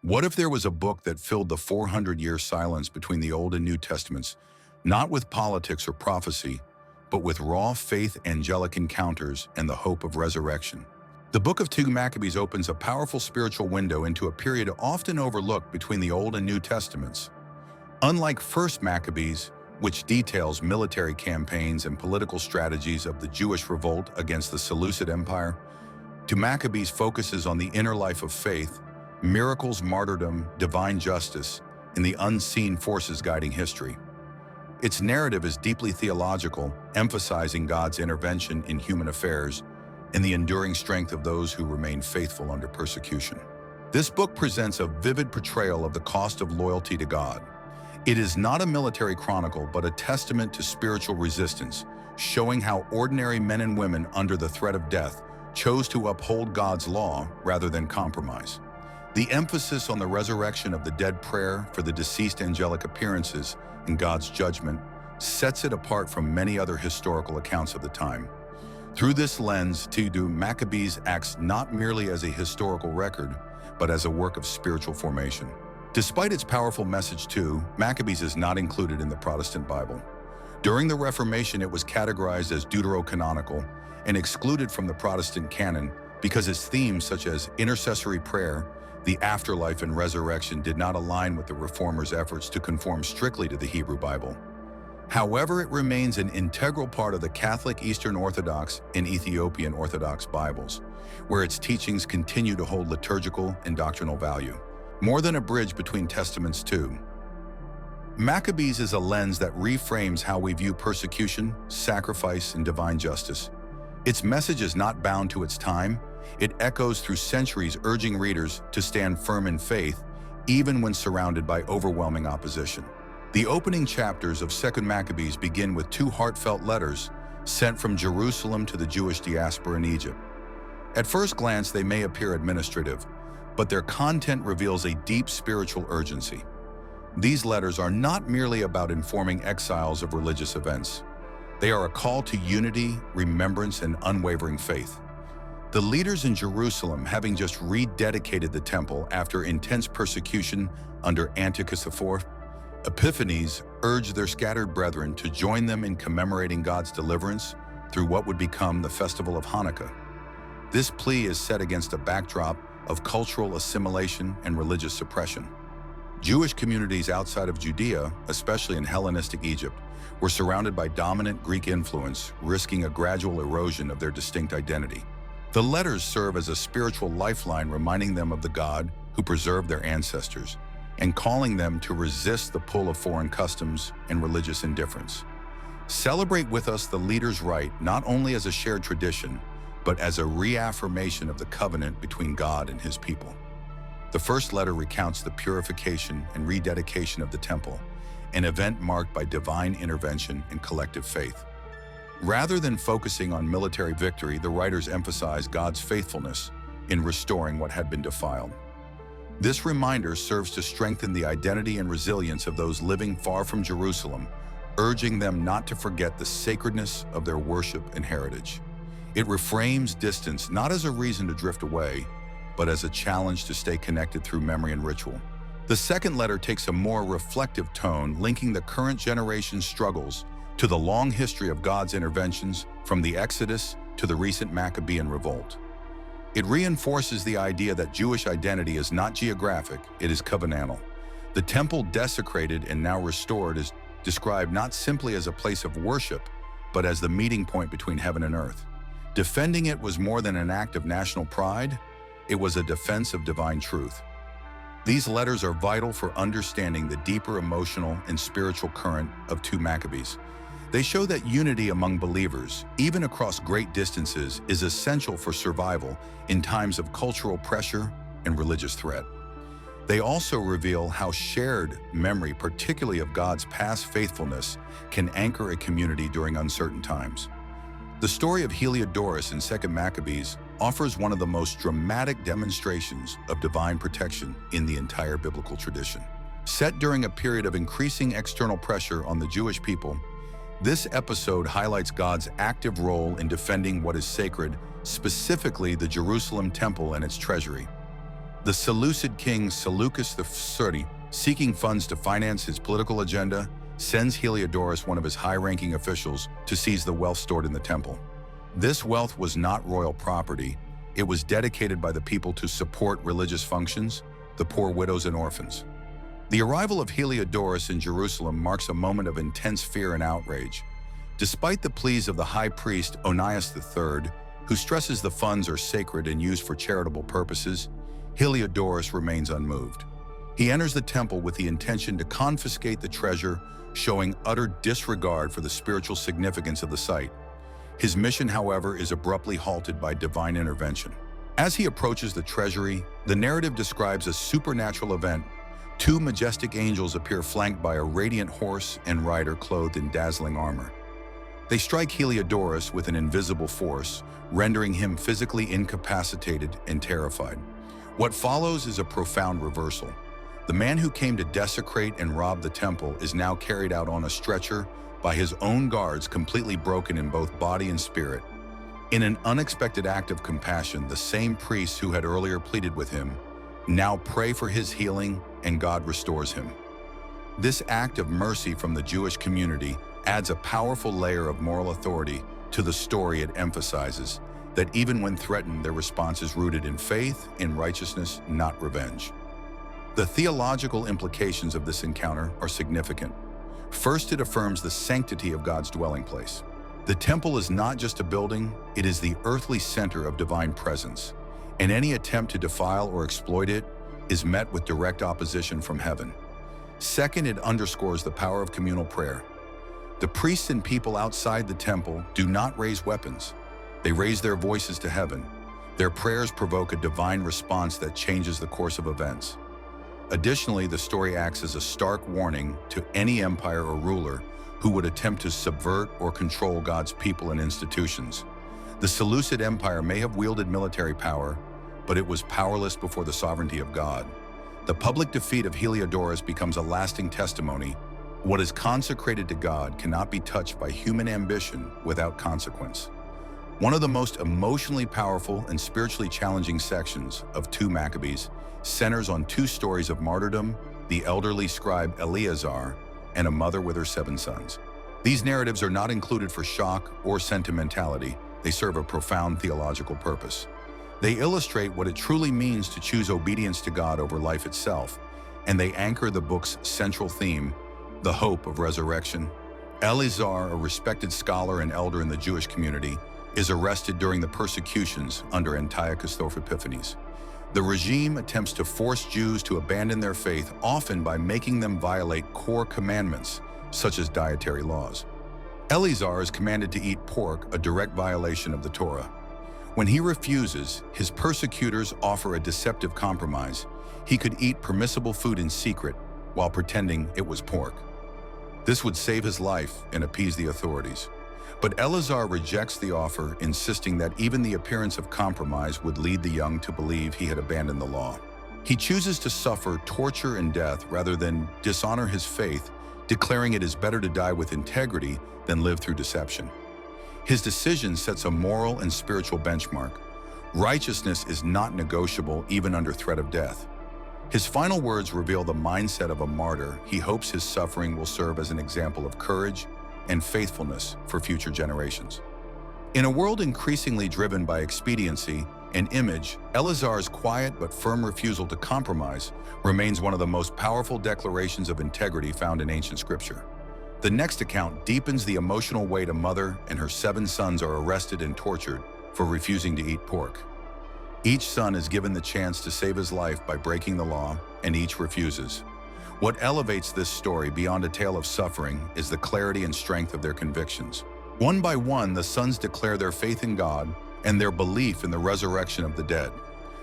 What if there was a book that filled the 400-year silence between the Old and New Testaments, not with politics or prophecy, but with raw faith, angelic encounters, and the hope of resurrection? The book of 2 Maccabees opens a powerful spiritual window into a period often overlooked between the Old and New Testaments. Unlike 1 Maccabees, which details military campaigns and political strategies of the Jewish revolt against the Seleucid Empire, 2 Maccabees focuses on the inner life of faith, miracles, martyrdom, divine justice, and the unseen forces guiding history. Its narrative is deeply theological, emphasizing God's intervention in human affairs and the enduring strength of those who remain faithful under persecution. This book presents a vivid portrayal of the cost of loyalty to God. It is not a military chronicle, but a testament to spiritual resistance, showing how ordinary men and women under the threat of death chose to uphold God's law rather than compromise. The emphasis on the resurrection of the dead, prayer for the deceased, angelic appearances, and God's judgment sets it apart from many other historical accounts of the time. Through this lens, 2 Maccabees acts not merely as a historical record, but as a work of spiritual formation. Despite its powerful message, 2 Maccabees is not included in the Protestant Bible. During the Reformation, it was categorized as deuterocanonical and excluded from the Protestant canon because its themes such as intercessory prayer, the afterlife, and resurrection did not align with the Reformers' efforts to conform strictly to the Hebrew Bible. However, it remains an integral part of the Catholic, Eastern Orthodox, and Ethiopian Orthodox Bibles, where its teachings continue to hold liturgical and doctrinal value. More than a bridge between testaments, 2 Maccabees is a lens that reframes how we view persecution, sacrifice, and divine justice. Its message is not bound to its time. It echoes through centuries, urging readers to stand firm in faith, even when surrounded by overwhelming opposition. The opening chapters of 2 Maccabees begin with 2 heartfelt letters sent from Jerusalem to the Jewish diaspora in Egypt. At first glance, they may appear administrative, but their content reveals a deep spiritual urgency. These letters are not merely about informing exiles of religious events. They are a call to unity, remembrance, and unwavering faith. The leaders in Jerusalem, having just rededicated the temple after intense persecution under Antiochus IV, Epiphanes, urged their scattered brethren to join them in commemorating God's deliverance through what would become the festival of Hanukkah. This plea is set against a backdrop of cultural assimilation and religious suppression. Jewish communities outside of Judea, especially in Hellenistic Egypt, were surrounded by dominant Greek influence, risking a gradual erosion of their distinct identity. The letters serve as a spiritual lifeline, reminding them of the God who preserved their ancestors and calling them to resist the pull of foreign customs and religious indifference. Celebrate with us the leader's right, not only as a shared tradition, but as a reaffirmation of the covenant between God and his people. The first letter recounts the purification and rededication of the temple, an event marked by divine intervention and collective faith. Rather than focusing on military victory, the writers emphasize God's faithfulness in restoring what had been defiled. This reminder serves to strengthen the identity and resilience of those living far from Jerusalem, urging them not to forget the sacredness of their worship and heritage. It reframes distance not as a reason to drift away, but as a challenge to stay connected through memory and ritual. The second letter takes a more reflective tone, linking the current generation's struggles to the long history of God's interventions, from the Exodus to the recent Maccabean revolt. It reinforces the idea that Jewish identity is not geographic, it is covenantal. The temple, desecrated and now restored, is described not simply as a place of worship, but as the meeting point between heaven and earth. Defending it was more than an act of national pride, it was a defense of divine truth. These letters are vital for understanding the deeper emotional and spiritual current of 2 Maccabees. They show that unity among believers, even across great distances, is essential for survival in times of cultural pressure and religious threat. They also reveal how shared memory, particularly of God's past faithfulness, can anchor a community during uncertain times. The story of Heliodorus in 2 Maccabees offers one of the most dramatic demonstrations of divine protection in the entire biblical tradition. Set during a period of increasing external pressure on the Jewish people, this episode highlights God's active role in defending what is sacred, specifically the Jerusalem temple and its treasury. The Seleucid king Seleucus XXX, seeking funds to finance his political agenda, sends Heliodorus, one of his high-ranking officials, to seize the wealth stored in the temple. This wealth was not royal property. It was dedicated by the people to support religious functions, the poor widows and orphans. The arrival of Heliodorus in Jerusalem marks a moment of intense fear and outrage. Despite the pleas of the high priest Onias III, who stresses the funds are sacred and used for charitable purposes, Heliodorus remains unmoved. He enters the temple with the intention to confiscate the treasure, showing utter disregard for the spiritual significance of the site. His mission, however, is abruptly halted by divine intervention. As he approaches the treasury, the narrative describes a supernatural event. Two majestic angels appear flanked by a radiant horse and rider clothed in dazzling armor. They strike Heliodorus with an invisible force, rendering him physically incapacitated and terrified. What follows is a profound reversal. The man who came to desecrate and rob the temple is now carried out on a stretcher by his own guards, completely broken in both body and spirit. In an unexpected act of compassion, the same priests who had earlier pleaded with him now pray for his healing, and God restores him. This act of mercy from the Jewish community adds a powerful layer of moral authority to the story. It emphasizes that even when threatened, their response is rooted in faith, in righteousness, not revenge. The theological implications of this encounter are significant. First, it affirms the sanctity of God's dwelling place. The temple is not just a building, it is the earthly center of divine presence, and any attempt to defile or exploit it is met with direct opposition from heaven. Second, it underscores the power of communal prayer. The priests and people outside the temple do not raise weapons. They raise their voices to heaven. Their prayers provoke a divine response that changes the course of events. Additionally, the story acts as a stark warning to any empire or ruler who would attempt to subvert or control God's people and institutions. The Seleucid Empire may have wielded military power, but it was powerless before the sovereignty of God. The public defeat of Heliodorus becomes a lasting testimony. What is consecrated to God cannot be touched by human ambition without consequence. One of the most emotionally powerful and spiritually challenging sections of 2 Maccabees centers on 2 stories of martyrdom, the elderly scribe Eleazar and a mother with her 7 sons. These narratives are not included for shock or sentimentality. They serve a profound theological purpose. They illustrate what it truly means to choose obedience to God over life itself, and they anchor the book's central theme, the hope of resurrection. Eleazar, a respected scholar and elder in the Jewish community, is arrested during the persecutions under Antiochus Epiphanes. The regime attempts to force Jews to abandon their faith, often by making them violate core commandments, such as dietary laws. Eleazar is commanded to eat pork, a direct violation of the Torah. When he refuses, his persecutors offer a deceptive compromise. He could eat permissible food in secret while pretending it was pork. This would save his life and appease the authorities. But Eleazar rejects the offer, insisting that even the appearance of compromise would lead the young to believe he had abandoned the law. He chooses to suffer torture and death rather than dishonor his faith, declaring it is better to die with integrity than live through deception. His decision sets a moral and spiritual benchmark. Righteousness is not negotiable even under threat of death. His final words reveal the mindset of a martyr. He hopes his suffering will serve as an example of courage and faithfulness for future generations. In a world increasingly driven by expediency and image, Eleazar's quiet but firm refusal to compromise remains one of the most powerful declarations of integrity found in ancient scripture. The next account deepens the emotional weight. A mother and her 7 sons are arrested and tortured for refusing to eat pork. Each son is given the chance to save his life by breaking the law, and each refuses. What elevates this story beyond a tale of suffering is the clarity and strength of their convictions. One by one, the sons declare their faith in God and their belief in the resurrection of the dead.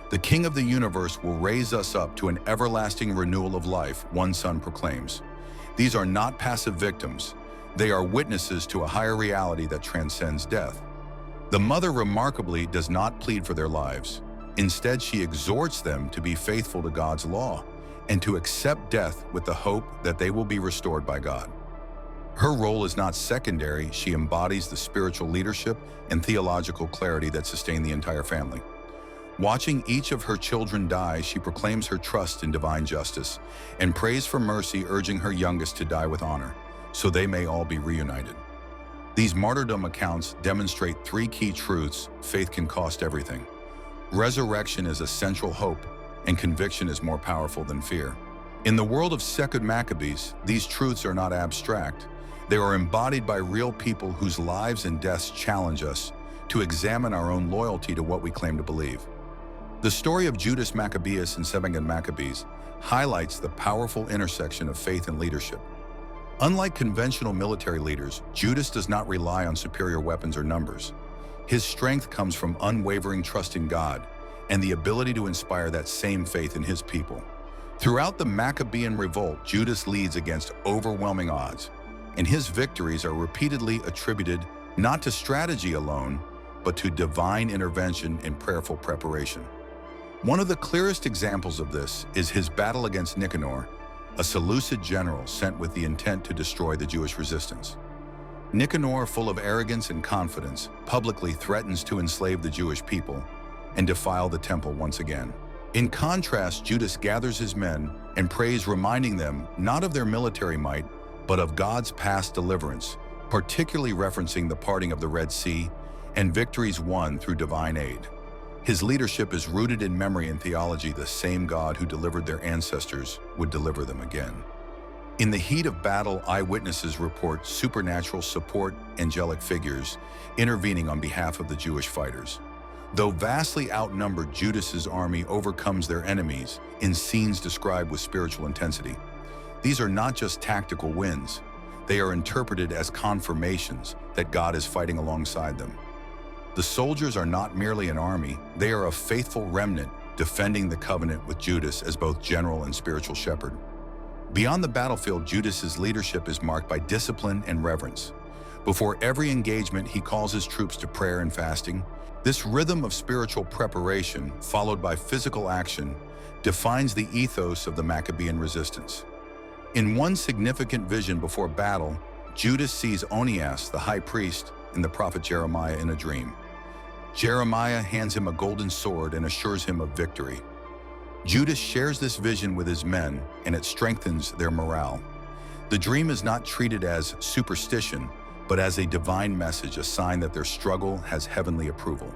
The King of the universe will raise us up to an everlasting renewal of life, one son proclaims. These are not passive victims. They are witnesses to a higher reality that transcends death. The mother remarkably does not plead for their lives. Instead, she exhorts them to be faithful to God's law and to accept death with the hope that they will be restored by God. Her role is not secondary. She embodies the spiritual leadership and theological clarity that sustain the entire family. Watching each of her children die, she proclaims her trust in divine justice and prays for mercy, urging her youngest to die with honor, so they may all be reunited. These martyrdom accounts demonstrate three key truths: faith can cost everything, resurrection is a central hope, and conviction is more powerful than fear. In the world of Judas Maccabees, these truths are not abstract. They are embodied by real people whose lives and deaths challenge us to examine our own loyalty to what we claim to believe. The story of Judas Maccabeus and Judas Maccabees highlights the powerful intersection of faith and leadership. Unlike conventional military leaders, Judas does not rely on superior weapons or numbers. His strength comes from unwavering trust in God and the ability to inspire that same faith in his people. Throughout the Maccabean revolt, Judas leads against overwhelming odds, and his victories are repeatedly attributed not to strategy alone, but to divine intervention and prayerful preparation. One of the clearest examples of this is his battle against Nicanor, a Seleucid general sent with the intent to destroy the Jewish resistance. Nicanor, full of arrogance and confidence, publicly threatens to enslave the Jewish people and defile the temple once again. In contrast, Judas gathers his men and prays, reminding them not of their military might, but of God's past deliverance, particularly referencing the parting of the Red Sea and victories won through divine aid. His leadership is rooted in memory and theology. The same God who delivered their ancestors would deliver them again. In the heat of battle, eyewitnesses report supernatural support, angelic figures intervening on behalf of the Jewish fighters. Though vastly outnumbered, Judas's army overcomes their enemies in scenes described with spiritual intensity. These are not just tactical wins. They are interpreted as confirmations that God is fighting alongside them. The soldiers are not merely an army, they are a faithful remnant defending the covenant with Judas as both general and spiritual shepherd. Beyond the battlefield, Judas's leadership is marked by discipline and reverence. Before every engagement, he calls his troops to prayer and fasting. This rhythm of spiritual preparation, followed by physical action, defines the ethos of the Maccabean resistance. In one significant vision before battle, Judas sees Onias, the high priest, and the prophet Jeremiah in a dream. Jeremiah hands him a golden sword and assures him of victory. Judas shares this vision with his men, and it strengthens their morale. The dream is not treated as superstition, but as a divine message, a sign that their struggle has heavenly approval.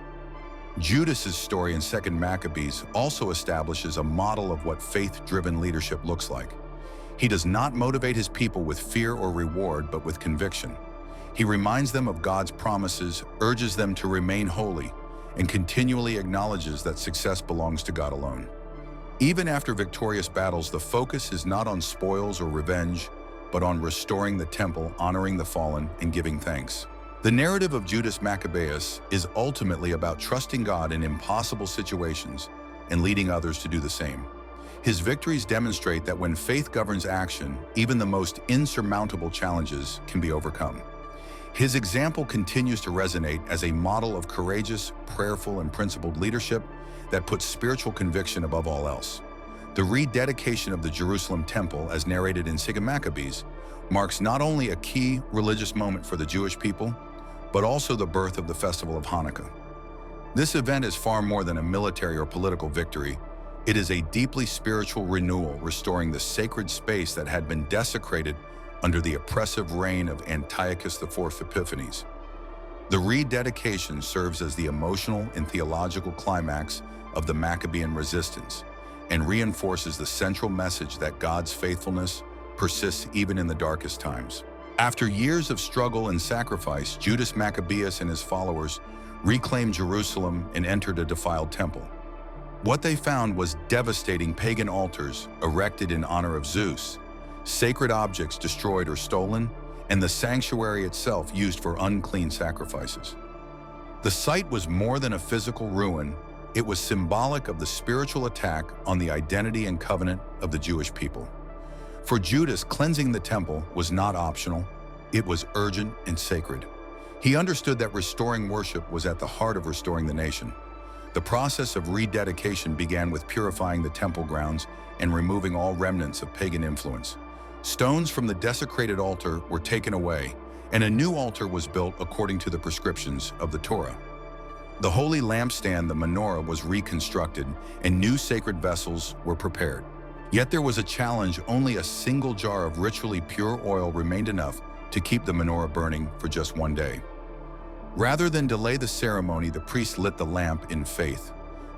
Judas's story in 2 Maccabees also establishes a model of what faith-driven leadership looks like. He does not motivate his people with fear or reward, but with conviction. He reminds them of God's promises, urges them to remain holy, and continually acknowledges that success belongs to God alone. Even after victorious battles, the focus is not on spoils or revenge, but on restoring the temple, honoring the fallen, and giving thanks. The narrative of Judas Maccabeus is ultimately about trusting God in impossible situations and leading others to do the same. His victories demonstrate that when faith governs action, even the most insurmountable challenges can be overcome. His example continues to resonate as a model of courageous, prayerful, and principled leadership that puts spiritual conviction above all else. The rededication of the Jerusalem temple, as narrated in 2 Maccabees, marks not only a key religious moment for the Jewish people, but also the birth of the festival of Hanukkah. This event is far more than a military or political victory. It is a deeply spiritual renewal, restoring the sacred space that had been desecrated under the oppressive reign of Antiochus IV Epiphanes. The rededication serves as the emotional and theological climax of the Maccabean resistance and reinforces the central message that God's faithfulness persists even in the darkest times. After years of struggle and sacrifice, Judas Maccabeus and his followers reclaimed Jerusalem and entered a defiled temple. What they found was devastating pagan altars erected in honor of Zeus, sacred objects destroyed or stolen, and the sanctuary itself used for unclean sacrifices. The site was more than a physical ruin. It was symbolic of the spiritual attack on the identity and covenant of the Jewish people. For Judas, cleansing the temple was not optional. It was urgent and sacred. He understood that restoring worship was at the heart of restoring the nation. The process of rededication began with purifying the temple grounds and removing all remnants of pagan influence. Stones from the desecrated altar were taken away, and a new altar was built according to the prescriptions of the Torah. The holy lampstand, the menorah, was reconstructed, and new sacred vessels were prepared. Yet there was a challenge. Only a single jar of ritually pure oil remained enough to keep the menorah burning for just one day. Rather than delay the ceremony, the priest lit the lamp in faith.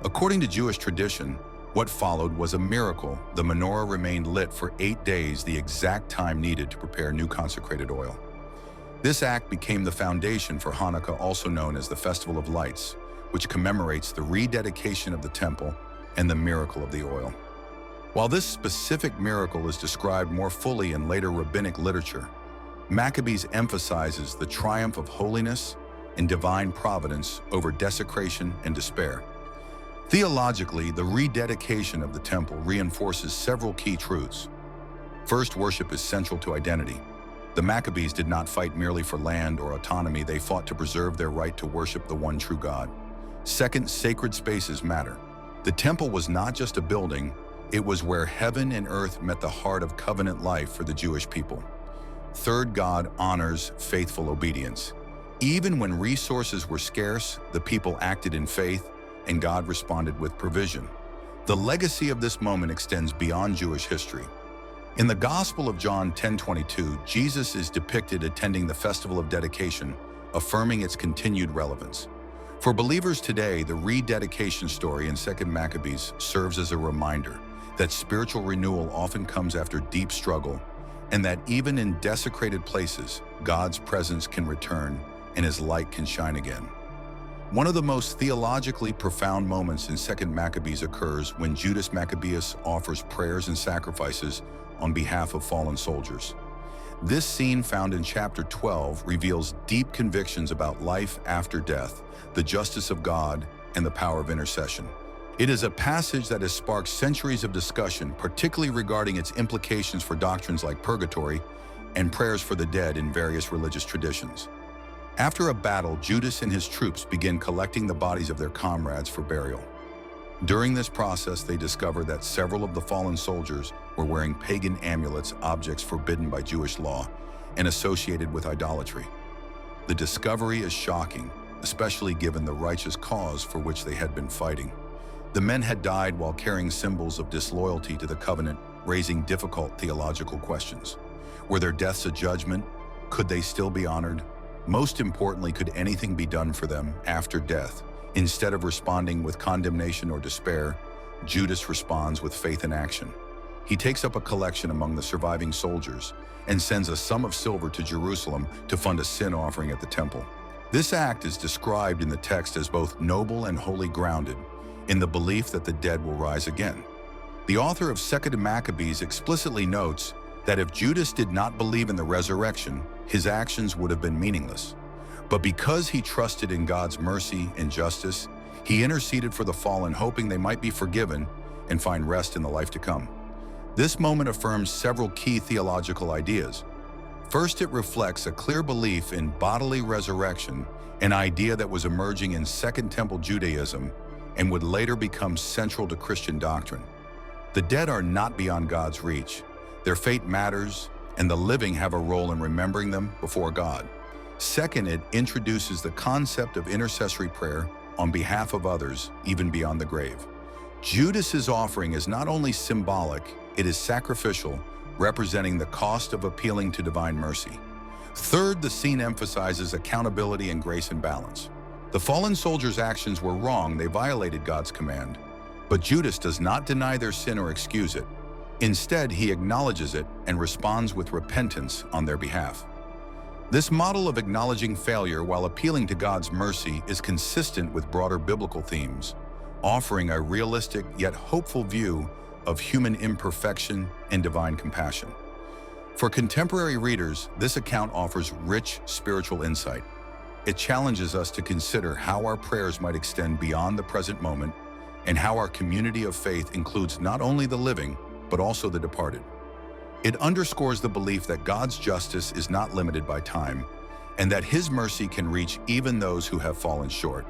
According to Jewish tradition, what followed was a miracle. The menorah remained lit for 8 days, the exact time needed to prepare new consecrated oil. This act became the foundation for Hanukkah, also known as the Festival of Lights, which commemorates the rededication of the temple and the miracle of the oil. While this specific miracle is described more fully in later rabbinic literature, Maccabees emphasizes the triumph of holiness and divine providence over desecration and despair. Theologically, the rededication of the temple reinforces several key truths. First, worship is central to identity. The Maccabees did not fight merely for land or autonomy, they fought to preserve their right to worship the one true God. Second, sacred spaces matter. The temple was not just a building, it was where heaven and earth met, the heart of covenant life for the Jewish people. Third, God honors faithful obedience. Even when resources were scarce, the people acted in faith, and God responded with provision. The legacy of this moment extends beyond Jewish history. In the Gospel of John 10:22, Jesus is depicted attending the Festival of Dedication, affirming its continued relevance. For believers today, the rededication story in 2 Maccabees serves as a reminder that spiritual renewal often comes after deep struggle, and that even in desecrated places, God's presence can return and His light can shine again. One of the most theologically profound moments in 2 Maccabees occurs when Judas Maccabeus offers prayers and sacrifices on behalf of fallen soldiers. This scene, found in chapter 12, reveals deep convictions about life after death, the justice of God, and the power of intercession. It is a passage that has sparked centuries of discussion, particularly regarding its implications for doctrines like purgatory and prayers for the dead in various religious traditions. After a battle, Judas and his troops begin collecting the bodies of their comrades for burial. During this process, they discover that several of the fallen soldiers were wearing pagan amulets, objects forbidden by Jewish law and associated with idolatry. The discovery is shocking, especially given the righteous cause for which they had been fighting. The men had died while carrying symbols of disloyalty to the covenant, raising difficult theological questions. Were their deaths a judgment? Could they still be honored? Most importantly, could anything be done for them after death? Instead of responding with condemnation or despair, Judas responds with faith and action. He takes up a collection among the surviving soldiers and sends a sum of silver to Jerusalem to fund a sin offering at the temple. This act is described in the text as both noble and wholly grounded in the belief that the dead will rise again. The author of 2 Maccabees explicitly notes that if Judas did not believe in the resurrection, his actions would have been meaningless. But because he trusted in God's mercy and justice, he interceded for the fallen, hoping they might be forgiven and find rest in the life to come. This moment affirms several key theological ideas. First, it reflects a clear belief in bodily resurrection, an idea that was emerging in Second Temple Judaism and would later become central to Christian doctrine. The dead are not beyond God's reach. Their fate matters, and the living have a role in remembering them before God. Second, it introduces the concept of intercessory prayer on behalf of others, even beyond the grave. Judas's offering is not only symbolic, it is sacrificial, representing the cost of appealing to divine mercy. Third, the scene emphasizes accountability and grace and balance. The fallen soldiers' actions were wrong, they violated God's command. But Judas does not deny their sin or excuse it. Instead, he acknowledges it and responds with repentance on their behalf. This model of acknowledging failure while appealing to God's mercy is consistent with broader biblical themes, offering a realistic yet hopeful view of human imperfection and divine compassion. For contemporary readers, this account offers rich spiritual insight. It challenges us to consider how our prayers might extend beyond the present moment and how our community of faith includes not only the living, but also the departed. It underscores the belief that God's justice is not limited by time, and that His mercy can reach even those who have fallen short.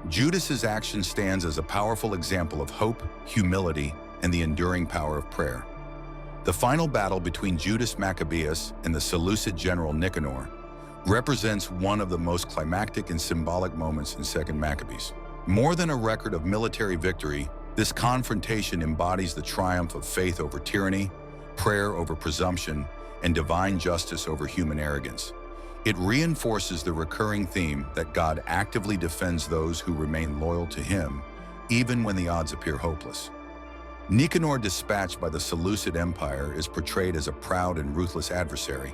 Judas's action stands as a powerful example of hope, humility, and the enduring power of prayer. The final battle between Judas Maccabeus and the Seleucid general Nicanor represents one of the most climactic and symbolic moments in 2nd Maccabees. More than a record of military victory, this confrontation embodies the triumph of faith over tyranny, prayer over presumption, and divine justice over human arrogance. It reinforces the recurring theme that God actively defends those who remain loyal to him, even when the odds appear hopeless. Nicanor, dispatched by the Seleucid Empire, is portrayed as a proud and ruthless adversary.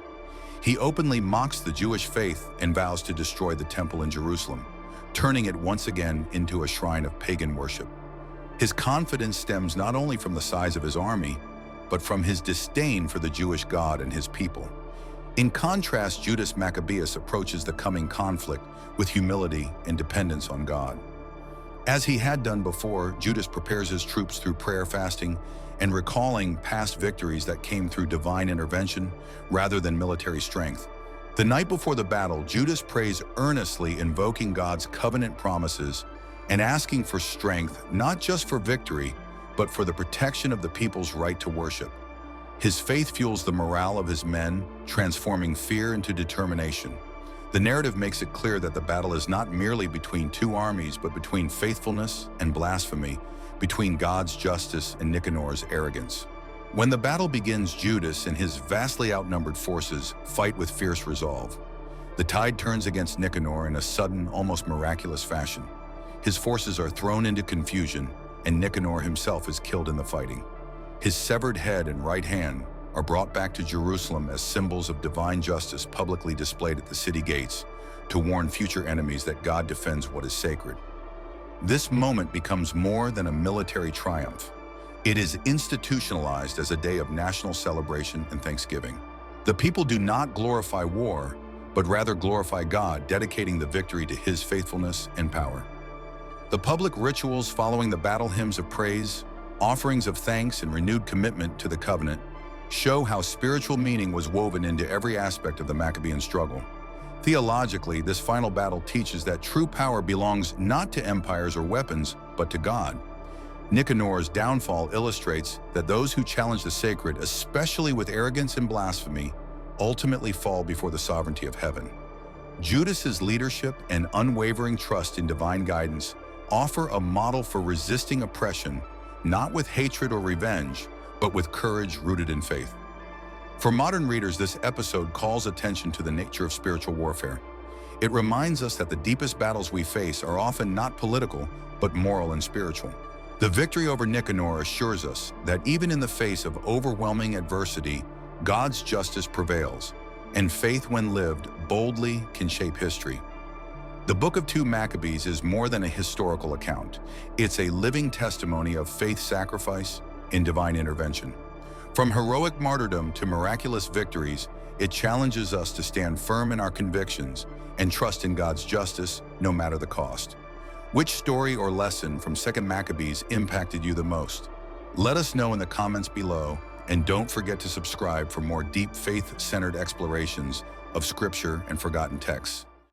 He openly mocks the Jewish faith and vows to destroy the temple in Jerusalem, turning it once again into a shrine of pagan worship. His confidence stems not only from the size of his army, but from his disdain for the Jewish God and his people. In contrast, Judas Maccabeus approaches the coming conflict with humility and dependence on God. As he had done before, Judas prepares his troops through prayer, fasting, and recalling past victories that came through divine intervention rather than military strength. The night before the battle, Judas prays earnestly, invoking God's covenant promises and asking for strength, not just for victory, but for the protection of the people's right to worship. His faith fuels the morale of his men, transforming fear into determination. The narrative makes it clear that the battle is not merely between two armies, but between faithfulness and blasphemy, between God's justice and Nicanor's arrogance. When the battle begins, Judas and his vastly outnumbered forces fight with fierce resolve. The tide turns against Nicanor in a sudden, almost miraculous fashion. His forces are thrown into confusion, and Nicanor himself is killed in the fighting. His severed head and right hand are brought back to Jerusalem as symbols of divine justice, publicly displayed at the city gates to warn future enemies that God defends what is sacred. This moment becomes more than a military triumph. It is institutionalized as a day of national celebration and thanksgiving. The people do not glorify war, but rather glorify God, dedicating the victory to his faithfulness and power. The public rituals following the battle, hymns of praise, offerings of thanks, and renewed commitment to the covenant show how spiritual meaning was woven into every aspect of the Maccabean struggle. Theologically, this final battle teaches that true power belongs not to empires or weapons, but to God. Nicanor's downfall illustrates that those who challenge the sacred, especially with arrogance and blasphemy, ultimately fall before the sovereignty of heaven. Judas's leadership and unwavering trust in divine guidance offer a model for resisting oppression, not with hatred or revenge, but with courage rooted in faith. For modern readers, this episode calls attention to the nature of spiritual warfare. It reminds us that the deepest battles we face are often not political, but moral and spiritual. The victory over Nicanor assures us that even in the face of overwhelming adversity, God's justice prevails, and faith, when lived boldly, can shape history. The Book of 2 Maccabees is more than a historical account. It's a living testimony of faith, sacrifice, and divine intervention. From heroic martyrdom to miraculous victories, it challenges us to stand firm in our convictions and trust in God's justice, no matter the cost. Which story or lesson from 2nd Maccabees impacted you the most? Let us know in the comments below, and don't forget to subscribe for more deep faith-centered explorations of Scripture and forgotten texts.